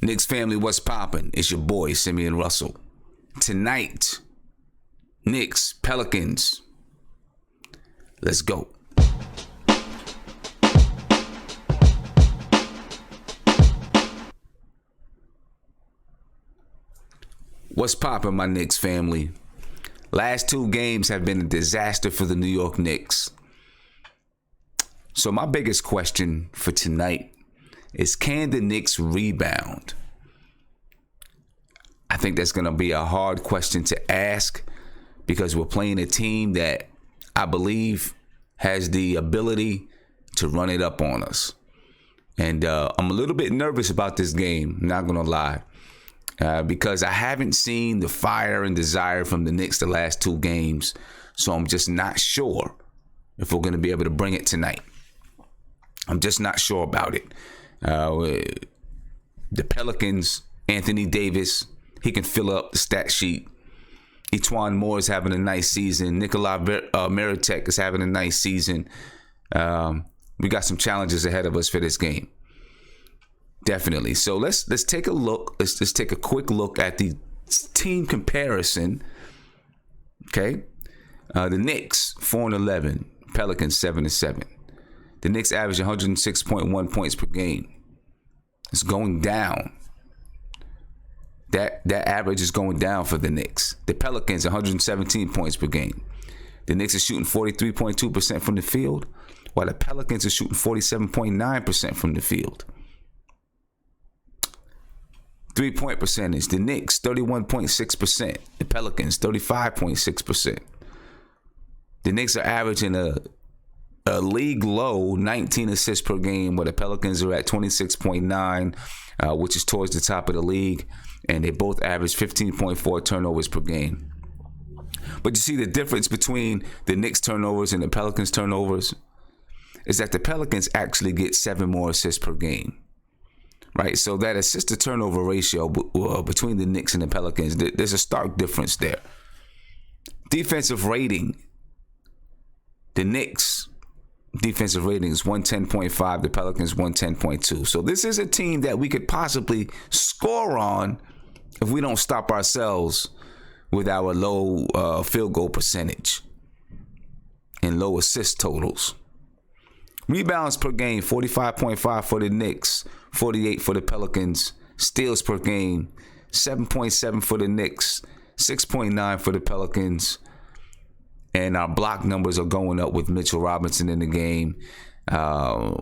Knicks family, what's poppin'? It's your boy, Simeon Russell. Tonight, Knicks, Pelicans. Let's go. What's poppin', my Knicks family? Last two games have been a disaster for the New York Knicks. So my biggest question for tonight is, can the Knicks rebound? I think that's going to be a hard question to ask because we're playing a team that I believe has the ability to run it up on us. And I'm a little bit nervous about this game, not going to lie, because I haven't seen the fire and desire from the Knicks the last two games. So I'm just not sure if we're going to be able to bring it tonight. I'm just not sure about it. The Pelicans, Anthony Davis, he can fill up the stat sheet. Etuan Moore is having a nice season. Nikola Mirotic is having a nice season. We got some challenges ahead of us for this game. Definitely. So let's take a look. Let's take a quick look at the team comparison. Okay. The Knicks 4-11, Pelicans 7-7. The Knicks average 106.1 points per game. It's going down. That average is going down for the Knicks. The Pelicans 117 points per game. The Knicks are shooting 43.2% from the field, while the Pelicans are shooting 47.9% from the field. 3-point percentage. The Knicks 31.6%. The Pelicans 35.6%. The Knicks are averaging a league low 19 assists per game, where the Pelicans are at 26.9, which is towards the top of the league, and they both average 15.4 turnovers per game. But you see the difference between the Knicks turnovers and the Pelicans turnovers is that the Pelicans actually get 7 more assists per game, right? So that assist to turnover ratio between the Knicks and the Pelicans, there's a stark difference there. Defensive rating, the Knicks defensive rating is 110.5, the Pelicans 110.2. So this is a team that we could possibly score on if we don't stop ourselves with our low field goal percentage and low assist totals. Rebounds per game, 45.5 for the Knicks, 48 for the Pelicans. Steals per game, 7.7 for the Knicks, 6.9 for the Pelicans. And our block numbers are going up with Mitchell Robinson in the game. The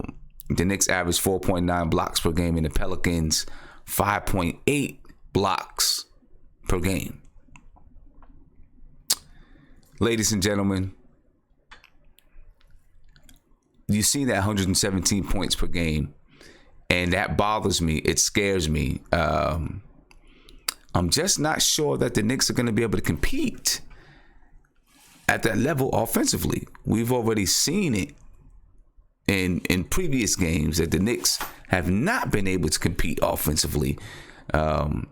Knicks average 4.9 blocks per game, and the Pelicans 5.8 blocks per game. Ladies and gentlemen, you see that 117 points per game, and that bothers me. It scares me. I'm just not sure that the Knicks are going to be able to compete at that level offensively. We've already seen it in previous games that the Knicks have not been able to compete offensively. I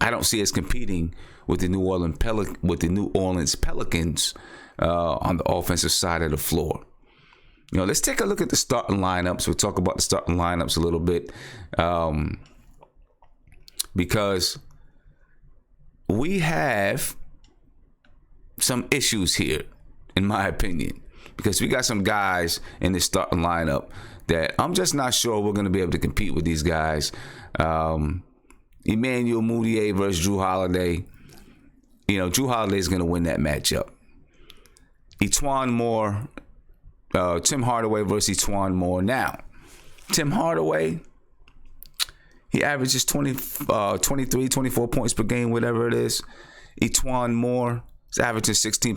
don't see us competing with the New Orleans Pelicans on the offensive side of the floor. You know, let's take a look at the starting lineups. We'll talk about the starting lineups a little bit, because we have some issues here, in my opinion, because we got some guys in the starting lineup that I'm just not sure we're going to be able to compete with these guys. Emmanuel Mudiay versus Jrue Holiday. You know, Jrue Holiday is going to win that matchup. Etuan Moore, Tim Hardaway versus Etuan Moore. Now, Tim Hardaway, he averages 23, 24 points per game, whatever it is. Etuan Moore, it's averaging 16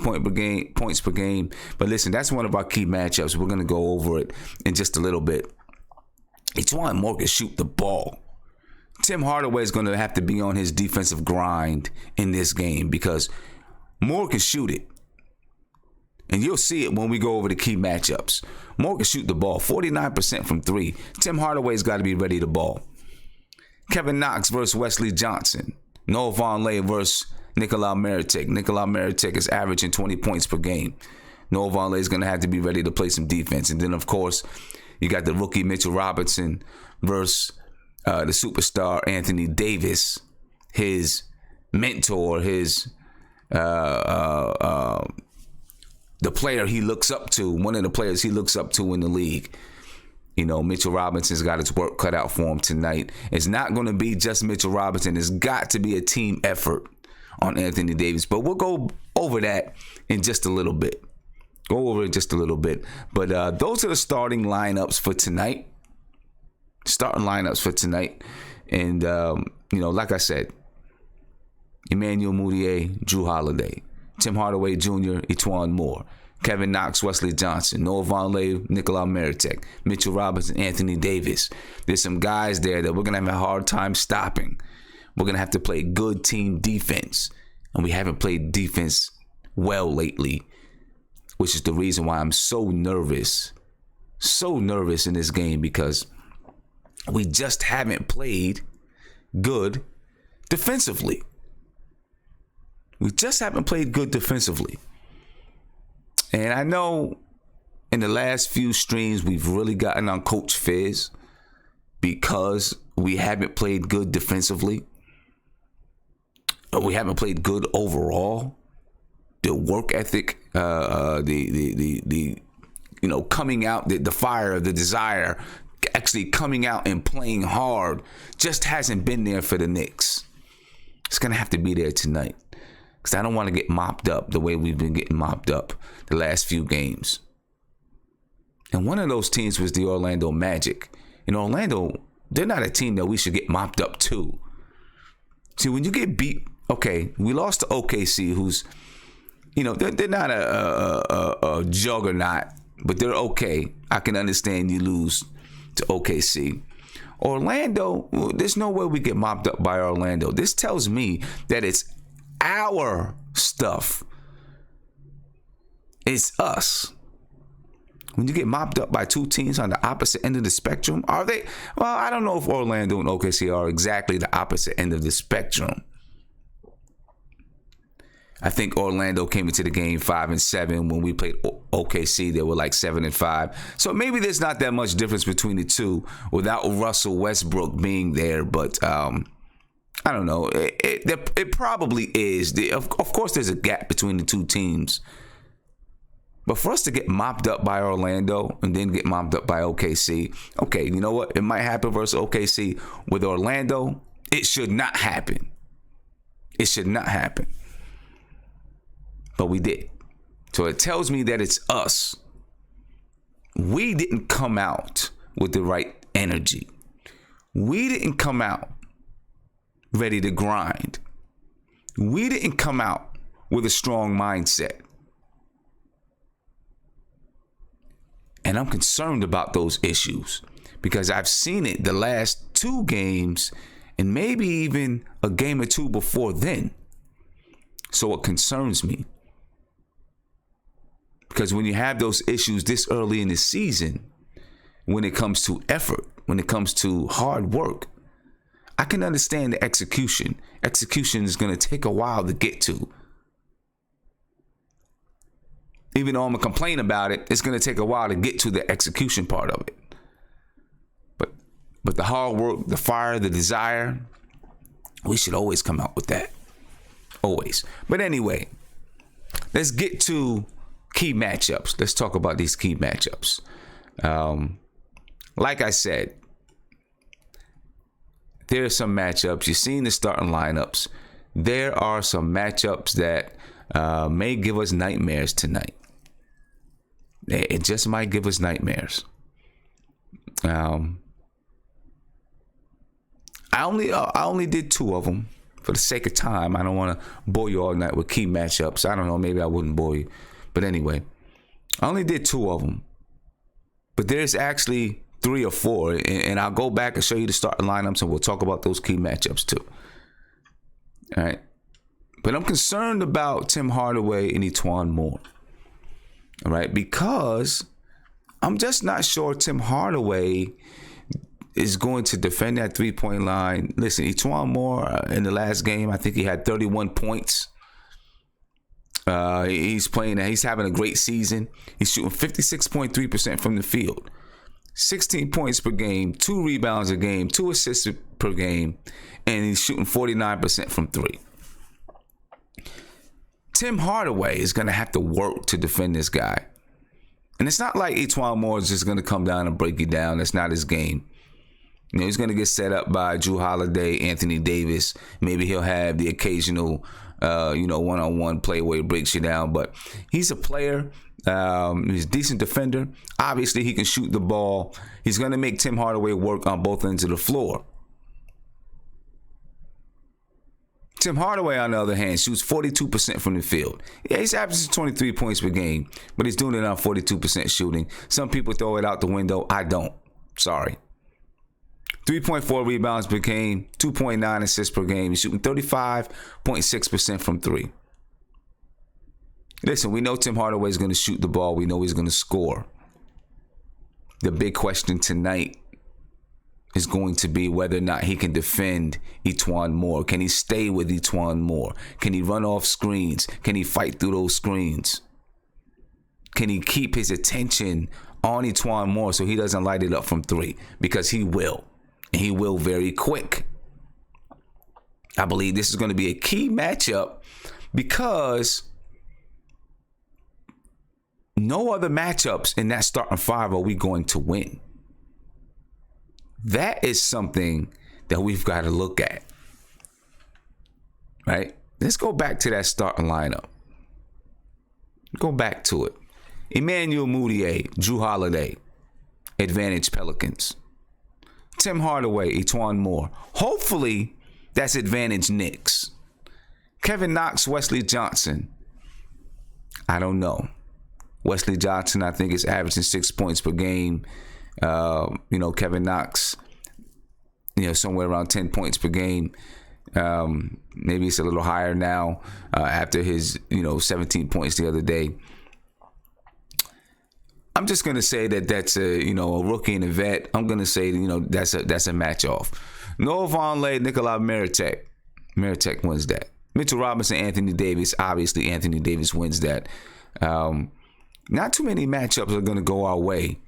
points per game. But listen, that's one of our key matchups. We're going to go over it in just a little bit. Etuan Moore can shoot the ball. Tim Hardaway is going to have to be on his defensive grind in this game because Moore can shoot it. And you'll see it when we go over the key matchups. Moore can shoot the ball, 49% from 3. Tim Hardaway's got to be ready to ball. Kevin Knox versus Wesley Johnson. Noah Vonleh versus Nikola Mirotic. Nikola Mirotic is averaging 20 points per game. Noah Vonleh is going to have to be ready to play some defense. And then, of course, you got the rookie Mitchell Robinson versus the superstar Anthony Davis, his mentor, his the player he looks up to, one of the players he looks up to in the league. You know, Mitchell Robinson's got his work cut out for him tonight. It's not going to be just Mitchell Robinson. It's got to be a team effort on Anthony Davis. But we'll go over that in just a little bit. But those are the starting lineups for tonight. And, you know, like I said, Emmanuel Mudiay, Drew Holiday, Tim Hardaway Jr., E'Twaun Moore, Kevin Knox, Wesley Johnson, Noah Vonleh, Nikola Mirotic, Mitchell Robinson, Anthony Davis. There's some guys there that we're going to have a hard time stopping. We're going to have to play good team defense. And we haven't played defense well lately, which is the reason why I'm so nervous in this game, because we just haven't played good defensively. And I know in the last few streams, we've really gotten on Coach Fizz because we haven't played good defensively. We haven't played good overall. The work ethic, the you know, coming out, the fire, the desire, actually coming out and playing hard just hasn't been there for the Knicks. It's going to have to be there tonight, because I don't want to get mopped up the way we've been getting mopped up the last few games. And one of those teams was the Orlando Magic. And Orlando, they're not a team that we should get mopped up to. See, when you get beat, okay, we lost to OKC, who's, you know, they're not a juggernaut, but they're okay. I can understand you lose to OKC. Orlando, there's no way we get mopped up by Orlando. This tells me that it's our stuff. It's us. When you get mopped up by two teams on the opposite end of the spectrum, are they? Well, I don't know if Orlando and OKC are exactly the opposite end of the spectrum. I think Orlando came into the game 5-7. When we played OKC, they were like 7-5. So maybe there's not that much difference between the two without Russell Westbrook being there. But I don't know. It probably is. Of course, there's a gap between the two teams. But for us to get mopped up by Orlando and then get mopped up by OKC, okay, you know what? It might happen versus OKC. With Orlando, it should not happen. It should not happen. But we did. So it tells me that it's us. We didn't come out with the right energy. We didn't come out ready to grind. We didn't come out with a strong mindset. And I'm concerned about those issues because I've seen it the last two games and maybe even a game or two before then. So it concerns me. Because when you have those issues this early in the season, when it comes to effort, when it comes to hard work, I can understand the execution. Execution is going to take a while to get to. Even though I'm going to complain about it, it's going to take a while to get to the execution part of it. But the hard work, the fire, the desire, we should always come out with that. Always. But anyway, let's get to key matchups. Let's talk about these key matchups. Like I said, there are some matchups. You've seen the starting lineups. There are some matchups that may give us nightmares tonight. It just might give us nightmares. I only did two of them for the sake of time. I don't want to bore you all night with key matchups. I don't know. Maybe I wouldn't bore you. But anyway, I only did two of them. But there's actually 3 or 4. And I'll go back and show you the starting lineups and we'll talk about those key matchups too. All right. But I'm concerned about Tim Hardaway and E'Twaun Moore. All right. Because I'm just not sure Tim Hardaway is going to defend that 3-point line. Listen, E'Twaun Moore in the last game, I think he had 31 points. He's having a great season. He's shooting 56.3% from the field. 16 points per game, 2 rebounds a game, 2 assists per game, and he's shooting 49% from 3. Tim Hardaway is going to have to work to defend this guy. And it's not like E'Twaun Moore is just going to come down and break you down. That's not his game. You know, he's going to get set up by Jrue Holiday, Anthony Davis. Maybe he'll have the occasional, one-on-one play where he breaks you down. But he's a player. He's a decent defender. Obviously, he can shoot the ball. He's going to make Tim Hardaway work on both ends of the floor. Tim Hardaway, on the other hand, shoots 42% from the field. Yeah, he's averaging 23 points per game, but he's doing it on 42% shooting. Some people throw it out the window. I don't. Sorry. 3.4 rebounds per game, 2.9 assists per game. He's shooting 35.6% from 3. Listen, we know Tim Hardaway is going to shoot the ball. We know he's going to score. The big question tonight is going to be whether or not he can defend E'Twaun Moore. Can he stay with E'Twaun Moore? Can he run off screens? Can he fight through those screens? Can he keep his attention on E'Twaun Moore so he doesn't light it up from 3? Because he will. And he will very quick. I believe this is going to be a key matchup because no other matchups in that starting 5 are we going to win. That is something that we've got to look at, right? Let's go back to that starting lineup. Go back to it. Emmanuel Mudiay, Jrue Holiday, advantage Pelicans. Tim Hardaway, E'Twaun Moore. Hopefully, that's advantage Knicks. Kevin Knox, Wesley Johnson. I don't know. Wesley Johnson, I think, is averaging 6 points per game. Kevin Knox, somewhere around 10 points per game. Maybe it's a little higher now after his, 17 points the other day. I'm just going to say that that's a rookie and a vet. I'm going to say, that's a match off. Noah Vonleh, Nikola Mirotic. Mirotic wins that. Mitchell Robinson, Anthony Davis. Obviously, Anthony Davis wins that. Not too many matchups are going to go our way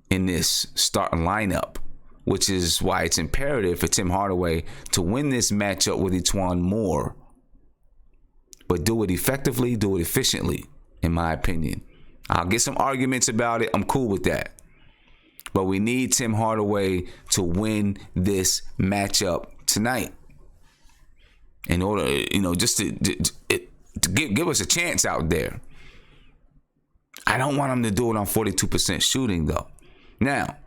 in this starting lineup, which is why it's imperative for Tim Hardaway to win this matchup with E'Twaun Moore, but do it effectively, do it efficiently, in my opinion. I'll get some arguments about it. I'm cool with that. But we need Tim Hardaway to win this matchup tonight in order, just to give us a chance out there. I don't want him to do it on 42% shooting, though. Now,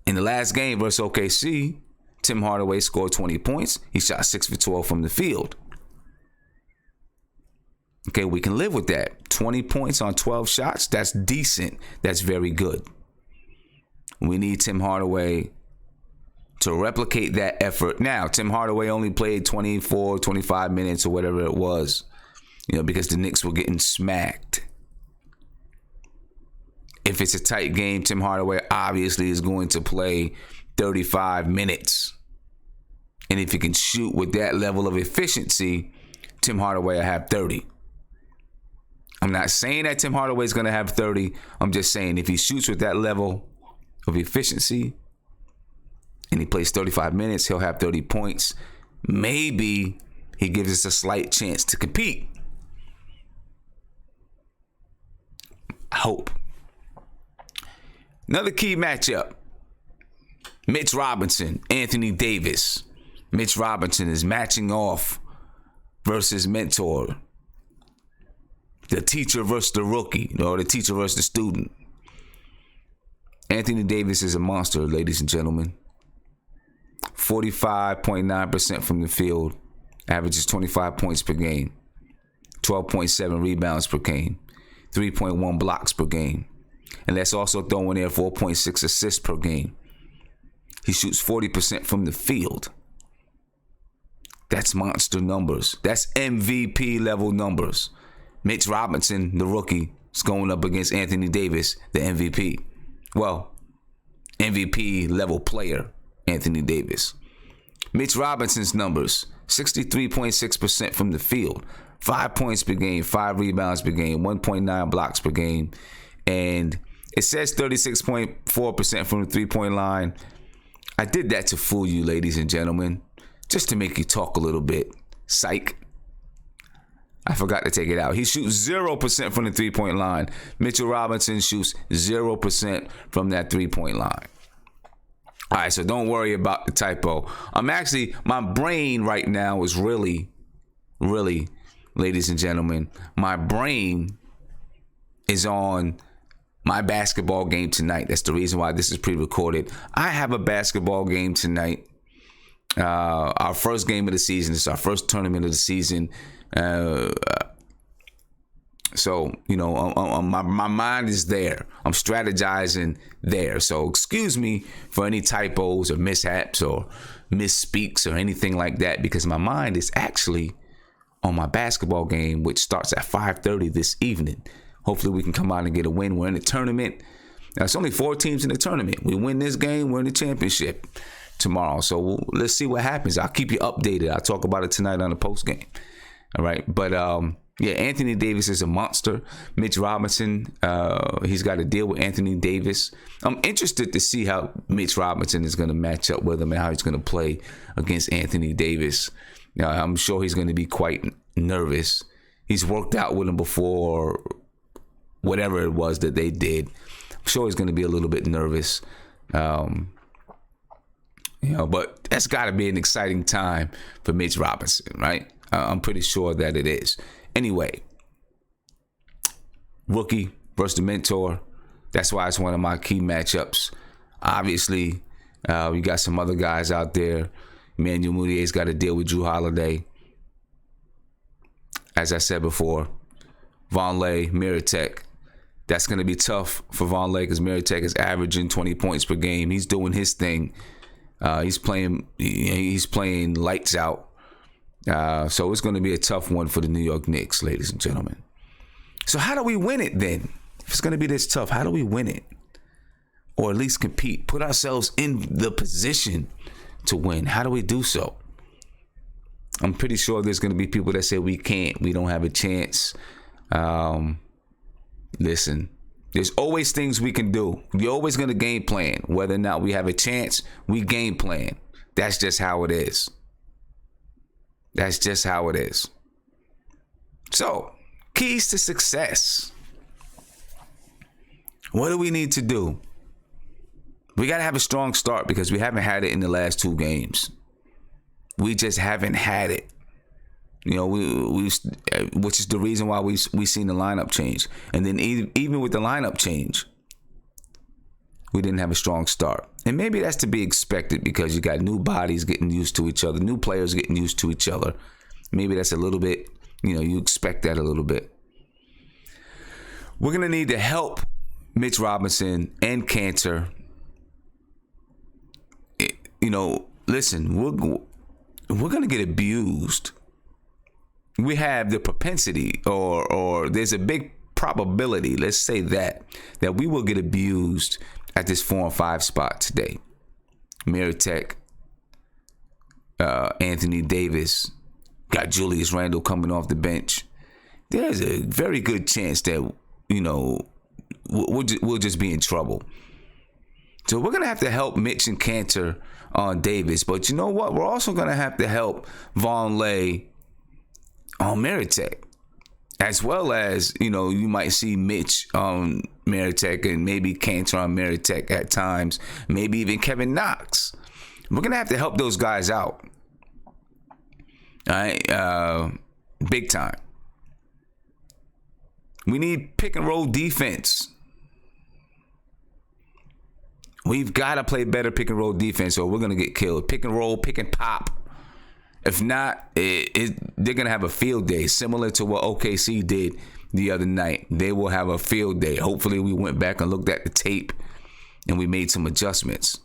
in the last game versus OKC, Tim Hardaway scored 20 points. He shot 6 for 12 from the field. Okay, we can live with that. 20 points on 12 shots, that's decent. That's very good. We need Tim Hardaway to replicate that effort. Now, Tim Hardaway only played 24, 25 minutes or whatever it was, because the Knicks were getting smacked. If it's a tight game, Tim Hardaway obviously is going to play 35 minutes. And if he can shoot with that level of efficiency, Tim Hardaway will have 30. I'm not saying that Tim Hardaway is going to have 30. I'm just saying if he shoots with that level of efficiency and he plays 35 minutes, he'll have 30 points. Maybe he gives us a slight chance to compete. I hope. Another key matchup. Mitch Robinson, Anthony Davis. Mitch Robinson is matching off versus mentor. The teacher versus the rookie, or the teacher versus the student. Anthony Davis is a monster, ladies and gentlemen. 45.9% from the field. Averages 25 points per game. 12.7 rebounds per game. 3.1 blocks per game. And let's also throw in there 4.6 assists per game. He shoots 40% from the field. That's monster numbers. That's MVP level numbers. Mitch Robinson, the rookie, is going up against Anthony Davis, the MVP. Well, MVP level player, Anthony Davis. Mitch Robinson's numbers, 63.6% from the field. 5 points per game, 5 rebounds per game, 1.9 blocks per game, and It says 36.4% from the three-point line. I did that to fool you, ladies and gentlemen, just to make you talk a little bit. Psych. I forgot to take it out. He shoots 0% from the three-point line. Mitchell Robinson shoots 0% from that three-point line. All right, so don't worry about the typo. My brain right now is really, ladies and gentlemen, my brain is on my basketball game tonight. That's the reason why this is pre-recorded. I have a basketball game tonight. Our first game of the season. It's our first tournament of the season. So, my mind is there. I'm strategizing there. So excuse me for any typos or mishaps or misspeaks or anything like that, because my mind is actually on my basketball game, which starts at 5:30 this evening. Hopefully we can come out and get a win. We're in the tournament. Now, it's only 4 teams in the tournament. We win this game, we're in the championship tomorrow. So let's see what happens. I'll keep you updated. I'll talk about it tonight on the post game. All right. But Anthony Davis is a monster. Mitch Robinson, he's got to deal with Anthony Davis. I'm interested to see how Mitch Robinson is going to match up with him and how he's going to play against Anthony Davis. I'm sure he's going to be quite nervous. He's worked out with him before, whatever it was that they did. I'm sure he's going to be a little bit nervous. But that's got to be an exciting time for Mitch Robinson, right? I'm pretty sure that it is. Anyway, rookie versus the mentor. That's why it's one of my key matchups. Obviously, we got some other guys out there. Emmanuel Mudiay's got to deal with Jrue Holiday. As I said before, Vonleh, Mirotic. That's going to be tough for Vonleh because Mirotic is averaging 20 points per game. He's doing his thing. He's playing lights out. So it's going to be a tough one for the New York Knicks, ladies and gentlemen. So how do we win it then? If it's going to be this tough, how do we win it? Or at least compete, put ourselves in the position to win. How do we do so? I'm pretty sure there's going to be people that say we can't, we don't have a chance. Listen, there's always things we can do. We're always going to game plan. Whether or not we have a chance, we game plan. That's just how it is. That's just how it is. So, keys to success. What do we need to do? We got to have a strong start because we haven't had it in the last 2 games. We just haven't had it. Which is the reason why we seen the lineup change. And then even with the lineup change, we didn't have a strong start. And maybe that's to be expected because you got new bodies getting used to each other, new players getting used to each other. Maybe that's a little bit, you expect that a little bit. We're going to need to help Mitch Robinson and Kanter. Listen, we're going to get abused. We have the propensity or there's a big probability, let's say that we will get abused at this 4 and 5 spot today. Mirotic, Anthony Davis, got Julius Randle coming off the bench. There's a very good chance that, we'll just be in trouble. So we're going to have to help Mitch and Kanter on Davis. But you know what? We're also going to have to help Vonleh on Mirotic. As well as, you might see Mitch on Mirotic and maybe Kanter on Mirotic at times. Maybe even Kevin Knox. We're going to have to help those guys out. All right? Big time. We need pick and roll defense. We've got to play better pick and roll defense or we're going to get killed. Pick and roll, pick and pop. If not, they're going to have a field day similar to what OKC did the other night. They will have a field day. Hopefully we went back and looked at the tape and we made some adjustments.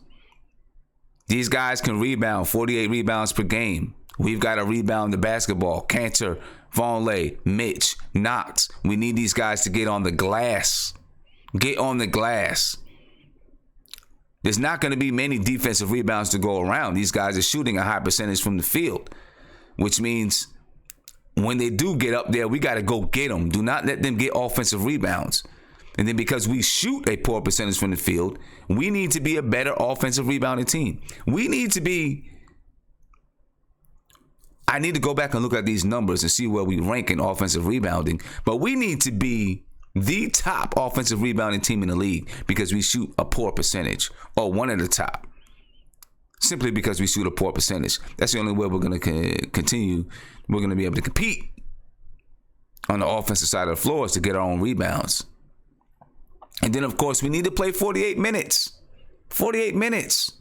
These guys can rebound, 48 rebounds per game. We've got to rebound the basketball. Kanter, Vonleh, Mitch, Knox. We need these guys to get on the glass. Get on the glass. There's not going to be many defensive rebounds to go around. These guys are shooting a high percentage from the field, which means when they do get up there, we got to go get them. Do not let them get offensive rebounds. And then because we shoot a poor percentage from the field, we need to be a better offensive rebounding team. I need to go back and look at these numbers and see where we rank in offensive rebounding. But we need to be the top offensive rebounding team in the league because we shoot a poor percentage, or one of the top. Simply because we shoot a poor percentage. That's the only way we're going to continue. We're going to be able to compete on the offensive side of the floor is to get our own rebounds. And then, of course, we need to play 48 minutes. 48 minutes.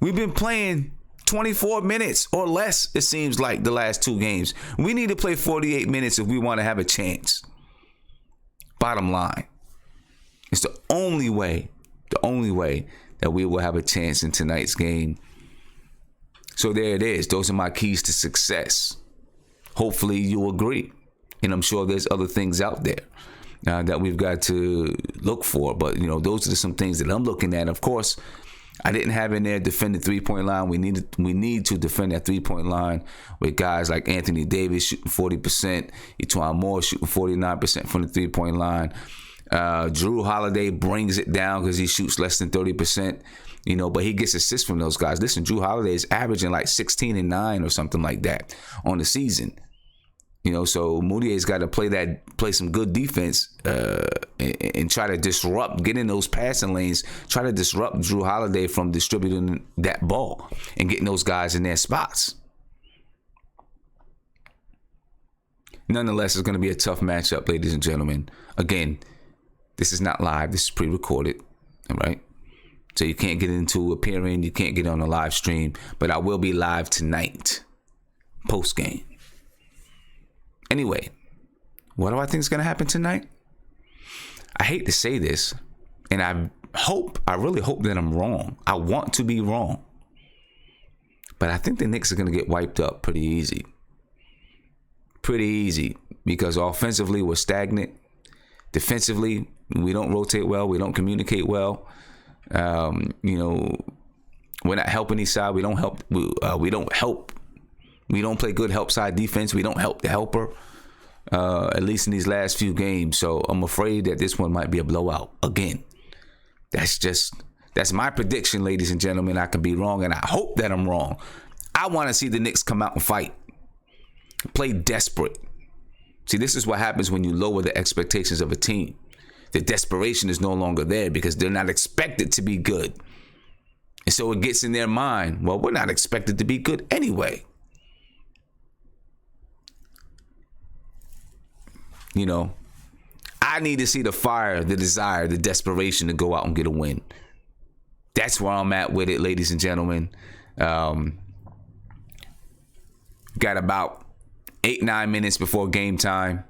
We've been playing 24 minutes or less, it seems like, the last 2 games. We need to play 48 minutes if we want to have a chance. Bottom line. It's the only way that we will have a chance in tonight's game. So there it is. Those are my keys to success. Hopefully you agree. And I'm sure there's other things out there that we've got to look for. But, those are some things that I'm looking at. Of course, I didn't have in there defend the 3-point line. We need to defend that 3-point line with guys like Anthony Davis shooting 40%, Etuan Moore shooting 49% from the 3-point line. Drew Holiday brings it down because he shoots less than 30%, but he gets assists from those guys. Listen, Drew Holiday is averaging like 16 and 9 or something like that on the season. So Moutier's got to play some good defense and try to disrupt, get in those passing lanes, try to disrupt Drew Holiday from distributing that ball and getting those guys in their spots. Nonetheless, it's going to be a tough matchup, ladies and gentlemen. Again, this is not live. This is pre-recorded, all right? So you can't get into appearing. You can't get on a live stream. But I will be live tonight, post-game. Anyway, what do I think is going to happen tonight? I hate to say this, and I really hope that I'm wrong. I want to be wrong. But I think the Knicks are going to get wiped up pretty easy. Pretty easy, because offensively we're stagnant. Defensively, we don't rotate well. We don't communicate well. We're not helping each side. We don't help. We don't help. We don't play good help side defense. We don't help the helper, at least in these last few games. So I'm afraid that this one might be a blowout again. That's my prediction, ladies and gentlemen. I could be wrong, and I hope that I'm wrong. I want to see the Knicks come out and fight. Play desperate. See, this is what happens when you lower the expectations of a team. The desperation is no longer there because they're not expected to be good. And so it gets in their mind, well, we're not expected to be good anyway. I need to see the fire, the desire, the desperation to go out and get a win. That's where I'm at with it, ladies and gentlemen. Got about 8-9 minutes before game time.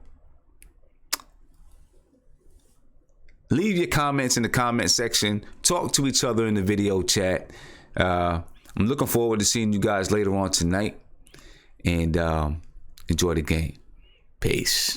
Leave your comments in the comment section. Talk to each other in the video chat. I'm looking forward to seeing you guys later on tonight. And enjoy the game. Peace.